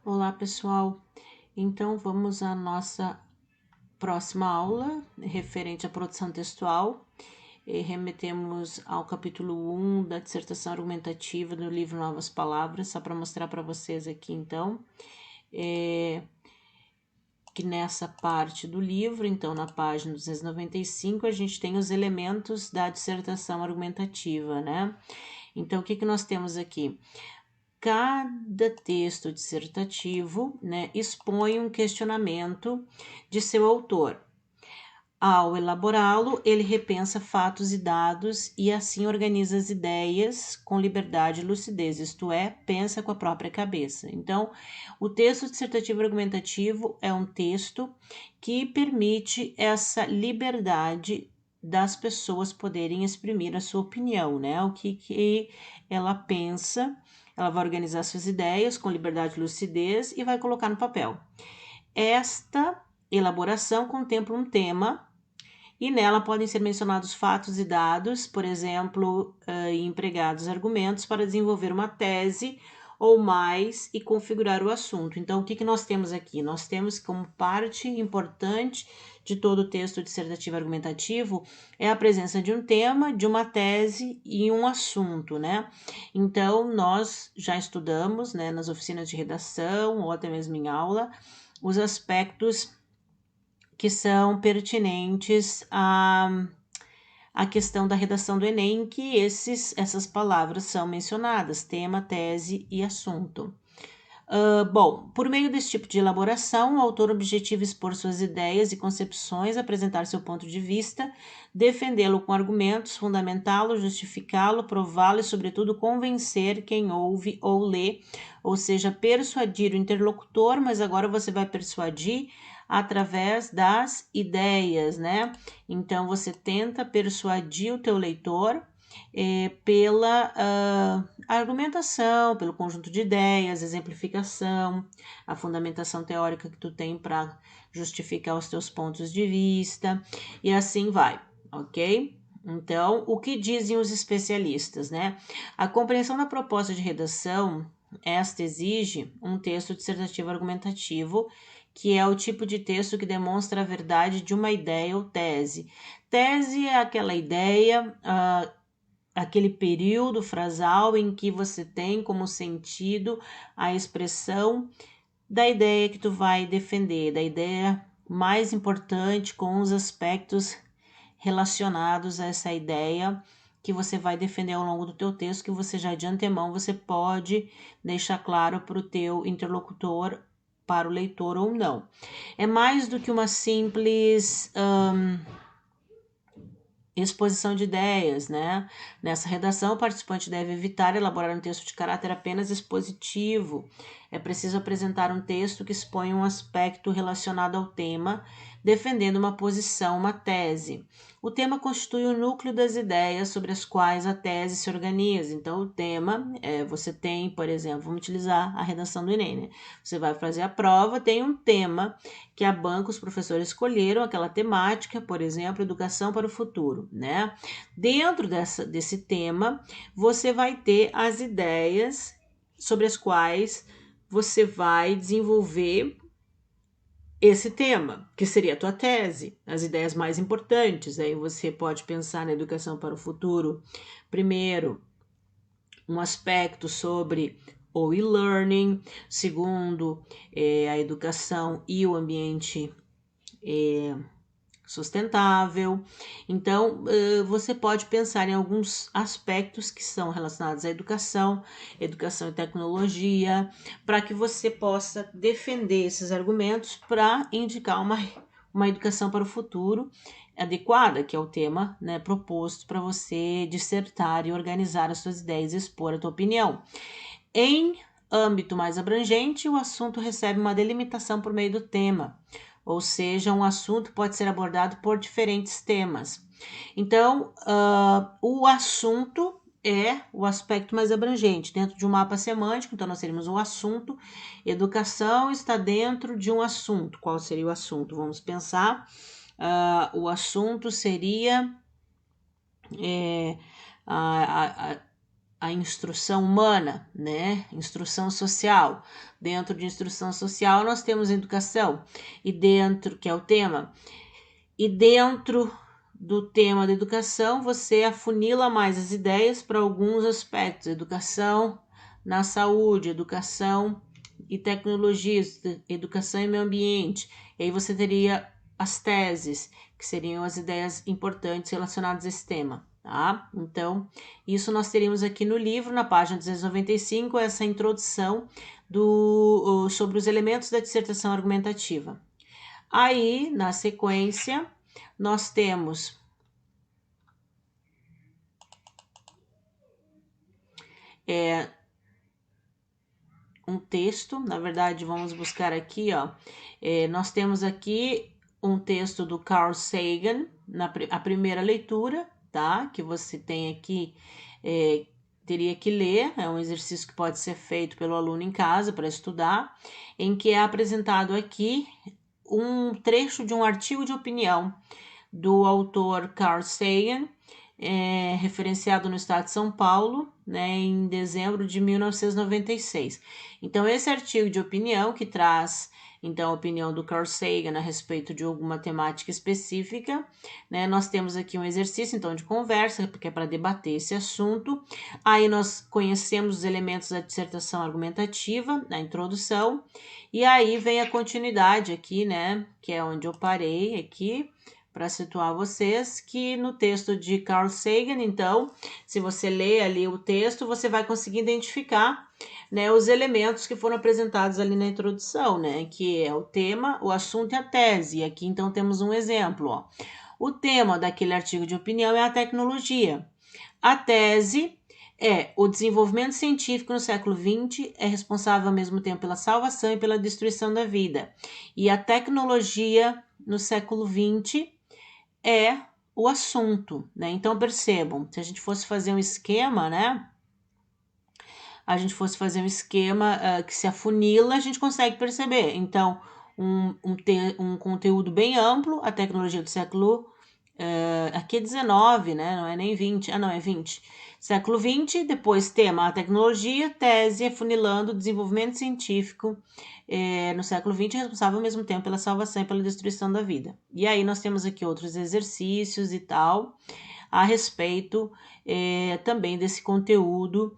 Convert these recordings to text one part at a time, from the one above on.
Olá, pessoal. Então, vamos à nossa próxima aula, referente à produção textual. Remetemos ao capítulo 1 da dissertação argumentativa do livro Novas Palavras, só para mostrar para vocês aqui, então, que nessa parte do livro, então, na página 295, a gente tem os elementos da dissertação argumentativa, né? Então, o que nós temos aqui? Cada texto dissertativo, né, expõe um questionamento de seu autor. Ao elaborá-lo, ele repensa fatos e dados e assim organiza as ideias com liberdade e lucidez, isto é, pensa com a própria cabeça. Então, o texto dissertativo argumentativo é um texto que permite essa liberdade das pessoas poderem exprimir a sua opinião, né? O que ela pensa. Ela vai organizar suas ideias com liberdade e lucidez e vai colocar no papel. Esta elaboração contempla um tema e nela podem ser mencionados fatos e dados, por exemplo, e empregados argumentos para desenvolver uma tese ou mais e configurar o assunto. Então, o que nós temos aqui? Nós temos como parte importante de todo o texto dissertativo argumentativo é a presença de um tema, de uma tese e um assunto, né? Então, nós já estudamos, né, nas oficinas de redação ou até mesmo em aula, os aspectos que são pertinentes à questão da redação do Enem, que essas palavras são mencionadas, tema, tese e assunto. Bom, por meio desse tipo de elaboração, o autor objetiva expor suas ideias e concepções, apresentar seu ponto de vista, defendê-lo com argumentos, fundamentá-lo, justificá-lo, prová-lo e, sobretudo, convencer quem ouve ou lê, ou seja, persuadir o interlocutor, mas agora você vai persuadir através das ideias, né? Então, você tenta persuadir o teu leitor pela argumentação, pelo conjunto de ideias, exemplificação, a fundamentação teórica que tu tem para justificar os teus pontos de vista, e assim vai, ok? Então, o que dizem os especialistas, né? A compreensão da proposta de redação, esta exige um texto dissertativo argumentativo, que é o tipo de texto que demonstra a verdade de uma ideia ou tese. Tese é aquela ideia, aquele período frasal em que você tem como sentido a expressão da ideia que tu vai defender, da ideia mais importante com os aspectos relacionados a essa ideia que você vai defender ao longo do teu texto, que você já de antemão você pode deixar claro para o teu interlocutor, para o leitor ou não. É mais do que uma simples exposição de ideias, né? Nessa redação, o participante deve evitar elaborar um texto de caráter apenas expositivo. É preciso apresentar um texto que expõe um aspecto relacionado ao tema, defendendo uma posição, uma tese. O tema constitui o núcleo das ideias sobre as quais a tese se organiza. Então, o tema, você tem, por exemplo, vamos utilizar a redação do Enem, né? Você vai fazer a prova, tem um tema que a banca os professores escolheram, aquela temática, por exemplo, educação para o futuro, né? Dentro desse tema, você vai ter as ideias sobre as quais você vai desenvolver esse tema, que seria a tua tese, as ideias mais importantes. Aí você pode pensar na educação para o futuro, primeiro, um aspecto sobre o e-learning, segundo, a educação e o ambiente sustentável. Então, você pode pensar em alguns aspectos que são relacionados à educação e tecnologia, para que você possa defender esses argumentos para indicar uma educação para o futuro adequada, que é o tema, né, proposto para você dissertar e organizar as suas ideias e expor a tua opinião. Em âmbito mais abrangente, o assunto recebe uma delimitação por meio do tema, ou seja, um assunto pode ser abordado por diferentes temas. Então, o assunto é o aspecto mais abrangente. Dentro de um mapa semântico, então nós teríamos um assunto. Educação está dentro de um assunto. Qual seria o assunto? Vamos pensar. O assunto seria a instrução humana, né? Instrução social. Dentro de instrução social nós temos educação, e dentro, que é o tema, e dentro do tema da educação você afunila mais as ideias para alguns aspectos: educação na saúde, educação e tecnologias, educação e meio ambiente. E aí você teria as teses, que seriam as ideias importantes relacionadas a esse tema. Tá? Então, isso nós teríamos aqui no livro, na página 295, essa introdução sobre os elementos da dissertação argumentativa. Aí, na sequência, nós temos um texto. Na verdade, vamos buscar aqui, ó. Nós temos aqui um texto do Carl Sagan, a primeira leitura, tá? Que você tem aqui, teria que ler, é um exercício que pode ser feito pelo aluno em casa para estudar, em que é apresentado aqui um trecho de um artigo de opinião do autor Carl Sagan, referenciado no estado de São Paulo, né, em dezembro de 1996. Então, esse artigo de opinião, que traz então a opinião do Carl Sagan a respeito de alguma temática específica, né, nós temos aqui um exercício então de conversa, porque é para debater esse assunto. Aí nós conhecemos os elementos da dissertação argumentativa, na introdução, e aí vem a continuidade aqui, né, que é onde eu parei aqui, para situar vocês, que no texto de Carl Sagan, então, se você lê ali o texto, você vai conseguir identificar, né, os elementos que foram apresentados ali na introdução, né, que é o tema, o assunto e a tese. E aqui, então, temos um exemplo, ó. O tema daquele artigo de opinião é a tecnologia. A tese é: o desenvolvimento científico no século XX é responsável ao mesmo tempo pela salvação e pela destruição da vida. E a tecnologia no século XX é o assunto, né? Então, percebam, se a gente fosse fazer um esquema, né? A gente fosse fazer um esquema que se afunila, a gente consegue perceber. Então, um conteúdo bem amplo, a tecnologia do século... aqui é 19, né? Não é nem 20. Ah, não, é 20. Século 20, depois tema a tecnologia, tese, afunilando o desenvolvimento científico no século 20, responsável ao mesmo tempo pela salvação e pela destruição da vida. E aí nós temos aqui outros exercícios e tal, a respeito também desse conteúdo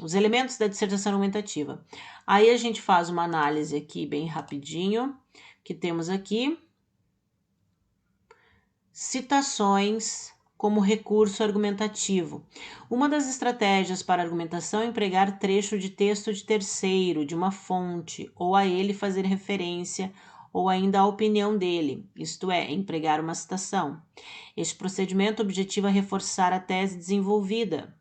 os elementos da dissertação argumentativa. Aí a gente faz uma análise aqui bem rapidinho, que temos aqui citações como recurso argumentativo. Uma das estratégias para argumentação é empregar trecho de texto de terceiro, de uma fonte, ou a ele fazer referência, ou ainda a opinião dele, isto é, empregar uma citação. Este procedimento objetiva reforçar a tese desenvolvida.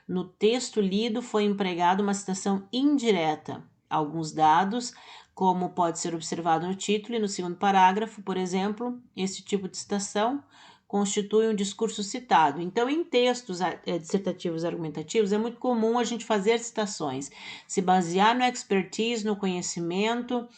No texto lido foi empregada uma citação indireta. Alguns dados, como pode ser observado no título e no segundo parágrafo, por exemplo, esse tipo de citação constitui um discurso citado. Então, em textos dissertativos argumentativos, é muito comum a gente fazer citações, se basear no expertise, no conhecimento,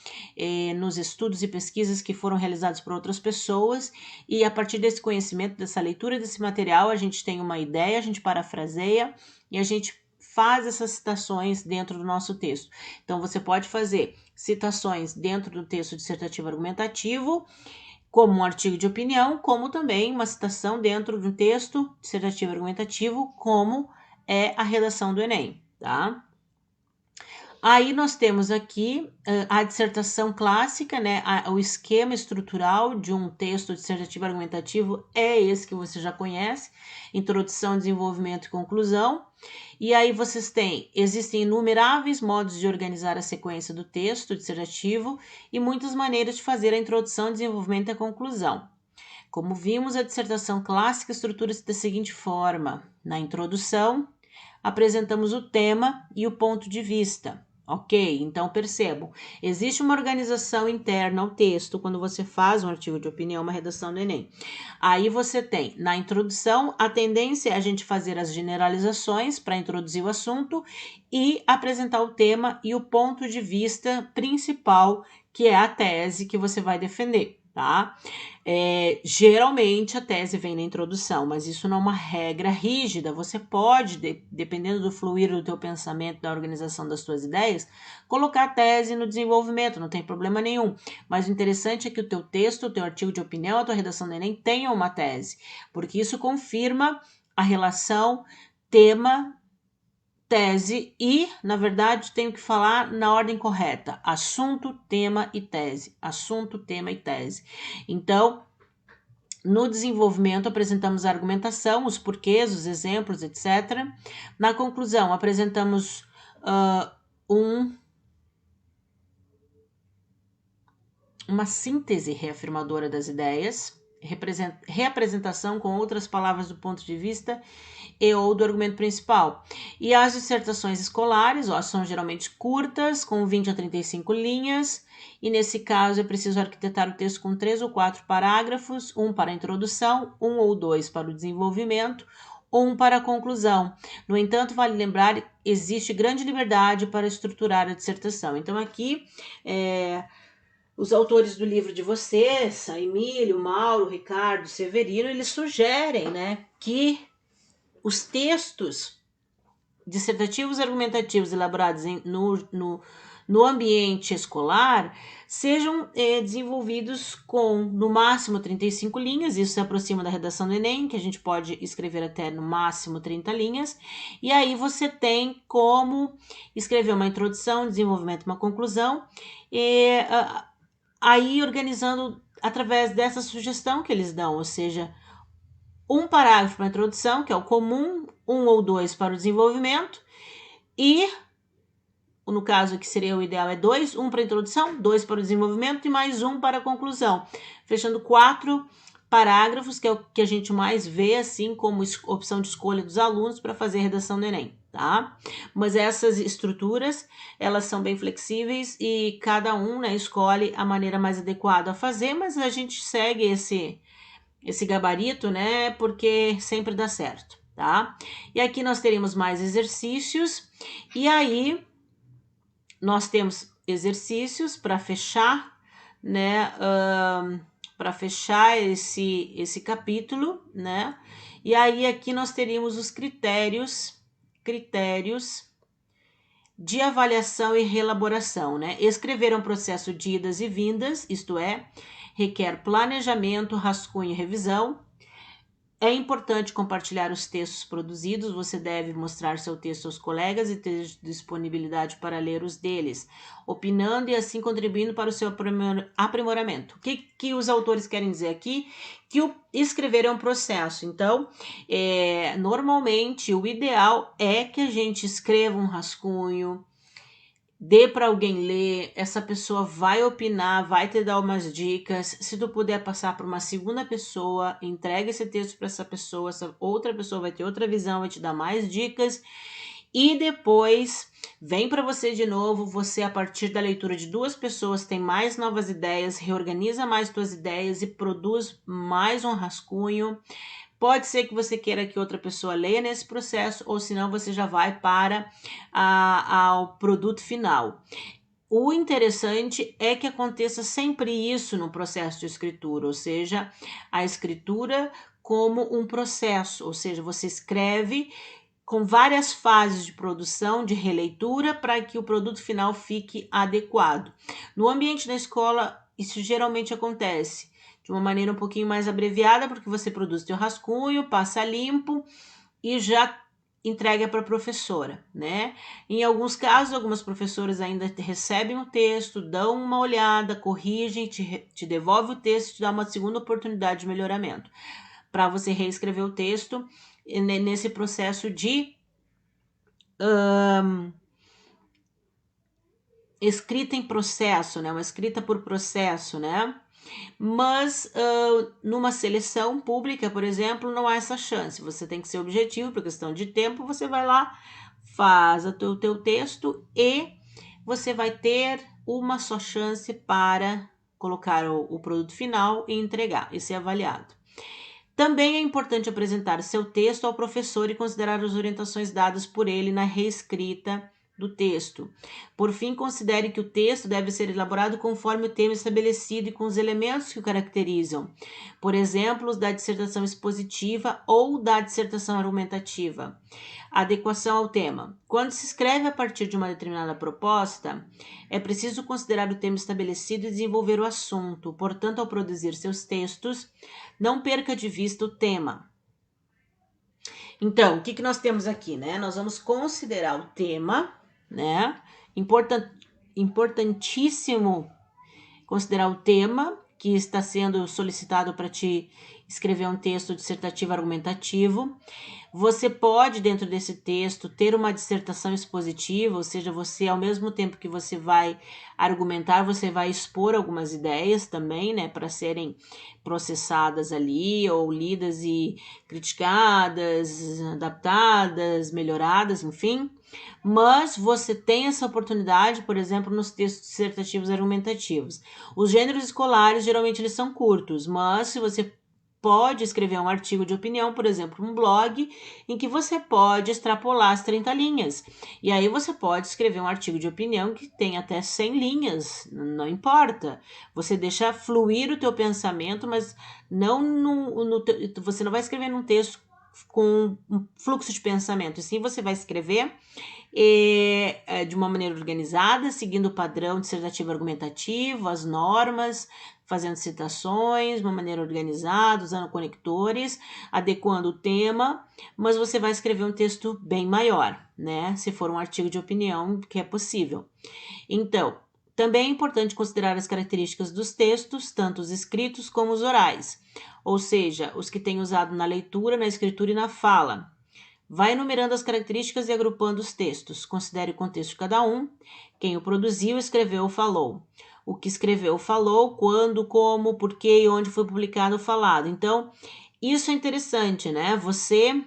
nos estudos e pesquisas que foram realizados por outras pessoas, e a partir desse conhecimento, dessa leitura desse material, a gente tem uma ideia, a gente parafraseia e a gente faz essas citações dentro do nosso texto. Então, você pode fazer citações dentro do texto dissertativo argumentativo, como um artigo de opinião, como também uma citação dentro de um texto dissertativo argumentativo, como é a redação do Enem, tá? Aí nós temos aqui a dissertação clássica, né? O esquema estrutural de um texto dissertativo argumentativo é esse que você já conhece: introdução, desenvolvimento e conclusão. E aí existem inumeráveis modos de organizar a sequência do texto dissertativo e muitas maneiras de fazer a introdução, desenvolvimento e a conclusão. Como vimos, a dissertação clássica estrutura-se da seguinte forma: na introdução, apresentamos o tema e o ponto de vista. Ok, então percebam, existe uma organização interna ao texto quando você faz um artigo de opinião, uma redação do Enem. Aí você tem, na introdução, a tendência é a gente fazer as generalizações para introduzir o assunto e apresentar o tema e o ponto de vista principal, que é a tese que você vai defender. tá? Geralmente a tese vem na introdução, mas isso não é uma regra rígida. Você pode, dependendo do fluir do teu pensamento, da organização das tuas ideias, colocar a tese no desenvolvimento, não tem problema nenhum. Mas o interessante é que o teu texto, o teu artigo de opinião, a tua redação do Enem tenha uma tese, porque isso confirma a relação tema tese e, na verdade, tenho que falar na ordem correta: assunto, tema e tese. Assunto, tema e tese. Então, no desenvolvimento, apresentamos a argumentação, os porquês, os exemplos, etc. Na conclusão, apresentamos uma síntese reafirmadora das ideias, reapresentação com outras palavras do ponto de vista e ou do argumento principal. E as dissertações escolares, são geralmente curtas, com 20 a 35 linhas, e nesse caso é preciso arquitetar o texto com 3 ou 4 parágrafos, um para a introdução, 1 ou 2 para o desenvolvimento, 1 para a conclusão. No entanto, vale lembrar, existe grande liberdade para estruturar a dissertação. Então aqui, os autores do livro de vocês, a Emílio, Mauro, Ricardo, Severino, eles sugerem, né, que os textos dissertativos argumentativos elaborados no ambiente escolar sejam desenvolvidos com, no máximo, 35 linhas, isso se aproxima da redação do Enem, que a gente pode escrever até no máximo 30 linhas, e aí você tem como escrever uma introdução, desenvolvimento, uma conclusão, e aí organizando através dessa sugestão que eles dão, ou seja, um parágrafo para a introdução, que é o comum, 1 ou 2 para o desenvolvimento, e, no caso que seria o ideal, é 2, 1 para a introdução, 2 para o desenvolvimento e mais 1 para a conclusão, fechando 4 parágrafos, que é o que a gente mais vê, assim, como opção de escolha dos alunos para fazer a redação do Enem, tá? Mas essas estruturas, elas são bem flexíveis e cada um, né, escolhe a maneira mais adequada a fazer, mas a gente segue esse gabarito, né, porque sempre dá certo, tá? E aqui nós teremos mais exercícios, e aí nós temos exercícios para fechar, né, para fechar esse capítulo, né, e aí aqui nós teríamos os critérios de avaliação e reelaboração, né? Escrever um processo de idas e vindas, isto é, requer planejamento, rascunho e revisão. É importante compartilhar os textos produzidos, você deve mostrar seu texto aos colegas e ter disponibilidade para ler os deles, opinando e assim contribuindo para o seu aprimoramento. O que os autores querem dizer aqui? Que o escrever é um processo, então, normalmente o ideal é que a gente escreva um rascunho, dê para alguém ler, essa pessoa vai opinar, vai te dar umas dicas. Se tu puder passar para uma segunda pessoa, entrega esse texto para essa pessoa, essa outra pessoa vai ter outra visão, vai te dar mais dicas. E depois vem para você de novo, você a partir da leitura de 2 pessoas tem mais novas ideias, reorganiza mais tuas ideias e produz mais um rascunho. Pode ser que você queira que outra pessoa leia nesse processo, ou senão você já vai para ao produto final. O interessante é que aconteça sempre isso no processo de escritura, ou seja, a escritura como um processo, ou seja, você escreve com várias fases de produção, de releitura, para que o produto final fique adequado. No ambiente da escola, isso geralmente acontece de uma maneira um pouquinho mais abreviada, porque você produz teu rascunho, passa limpo e já entrega para a professora, né? Em alguns casos, algumas professoras ainda recebem o texto, dão uma olhada, corrigem, te devolve o texto, te dá uma segunda oportunidade de melhoramento, para você reescrever o texto nesse processo de escrita em processo, né? Uma escrita por processo, né? Mas numa seleção pública, por exemplo, não há essa chance. Você tem que ser objetivo, por questão de tempo, você vai lá, faz o teu texto e você vai ter uma só chance para colocar o produto final e entregar e ser avaliado. Também é importante apresentar seu texto ao professor e considerar as orientações dadas por ele na reescrita do texto. Por fim, considere que o texto deve ser elaborado conforme o tema estabelecido e com os elementos que o caracterizam. Por exemplo, os da dissertação expositiva ou da dissertação argumentativa. Adequação ao tema. Quando se escreve a partir de uma determinada proposta, é preciso considerar o tema estabelecido e desenvolver o assunto. Portanto, ao produzir seus textos, não perca de vista o tema. Então, o que nós temos aqui, né? Nós vamos considerar o tema, né? Importantíssimo considerar o tema que está sendo solicitado para te escrever um texto dissertativo argumentativo. Você pode, dentro desse texto, ter uma dissertação expositiva, ou seja, você, ao mesmo tempo que você vai argumentar, você vai expor algumas ideias também, né, para serem processadas ali, ou lidas e criticadas, adaptadas, melhoradas, enfim. Mas você tem essa oportunidade, por exemplo, nos textos dissertativos argumentativos. Os gêneros escolares, geralmente, eles são curtos, mas se você pode escrever um artigo de opinião, por exemplo, um blog, em que você pode extrapolar as 30 linhas. E aí você pode escrever um artigo de opinião que tem até 100 linhas, não importa. Você deixa fluir o teu pensamento, mas não você não vai escrever num texto com um fluxo de pensamento, e sim você vai escrever de uma maneira organizada, seguindo o padrão dissertativo argumentativo, as normas, fazendo citações de uma maneira organizada, usando conectores, adequando o tema, mas você vai escrever um texto bem maior, né? Se for um artigo de opinião, que é possível. Então, também é importante considerar as características dos textos, tanto os escritos como os orais, ou seja, os que têm usado na leitura, na escritura e na fala. Vai enumerando as características e agrupando os textos. Considere o contexto de cada um, quem o produziu, escreveu ou falou. O que escreveu, falou, quando, como, porquê e onde foi publicado ou falado. Então, isso é interessante, né? Você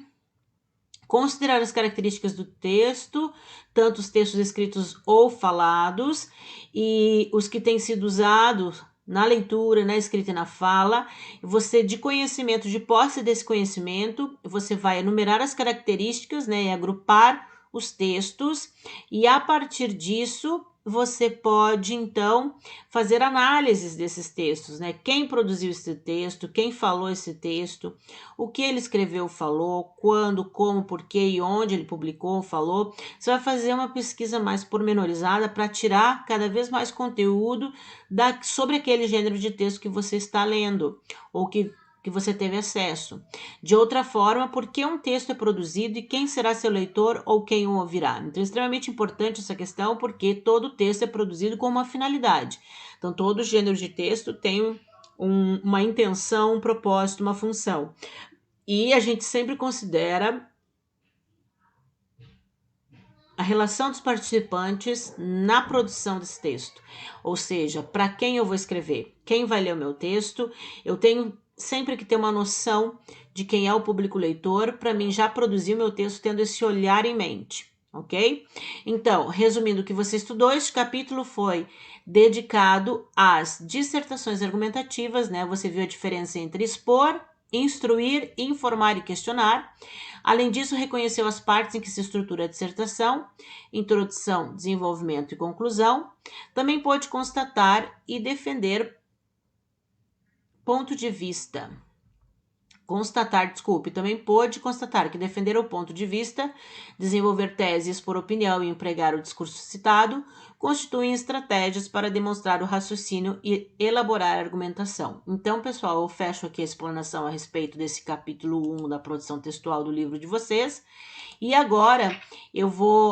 considerar as características do texto, tanto os textos escritos ou falados, e os que têm sido usados na leitura, na escrita e na fala. Você, de conhecimento, de posse desse conhecimento, você vai enumerar as características, né, e agrupar os textos, e a partir disso você pode, então, fazer análises desses textos, né? Quem produziu esse texto, quem falou esse texto, o que ele escreveu, falou, quando, como, porquê e onde ele publicou, falou. Você vai fazer uma pesquisa mais pormenorizada para tirar cada vez mais conteúdo sobre aquele gênero de texto que você está lendo, ou que você teve acesso. De outra forma, por que um texto é produzido e quem será seu leitor ou quem o ouvirá? Então, é extremamente importante essa questão, porque todo texto é produzido com uma finalidade. Então, todo gênero de texto tem uma intenção, um propósito, uma função. E a gente sempre considera a relação dos participantes na produção desse texto. Ou seja, para quem eu vou escrever? Quem vai ler o meu texto? Eu tenho sempre que ter uma noção de quem é o público leitor, para mim já produzir o meu texto tendo esse olhar em mente, ok? Então, resumindo o que você estudou, este capítulo foi dedicado às dissertações argumentativas, né? Você viu a diferença entre expor, instruir, informar e questionar. Além disso, reconheceu as partes em que se estrutura a dissertação, introdução, desenvolvimento e conclusão. Também pôde constatar e defender também pôde constatar que defender o ponto de vista, desenvolver teses por opinião e empregar o discurso citado constituem estratégias para demonstrar o raciocínio e elaborar a argumentação. Então, pessoal, eu fecho aqui a explanação a respeito desse capítulo 1 da produção textual do livro de vocês. E agora,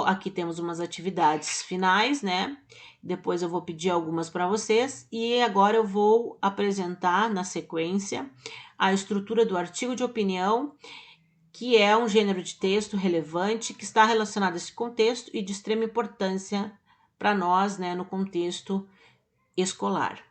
aqui temos umas atividades finais, né? Depois eu vou pedir algumas para vocês e agora eu vou apresentar na sequência a estrutura do artigo de opinião, que é um gênero de texto relevante que está relacionado a esse contexto e de extrema importância para nós, né, no contexto escolar.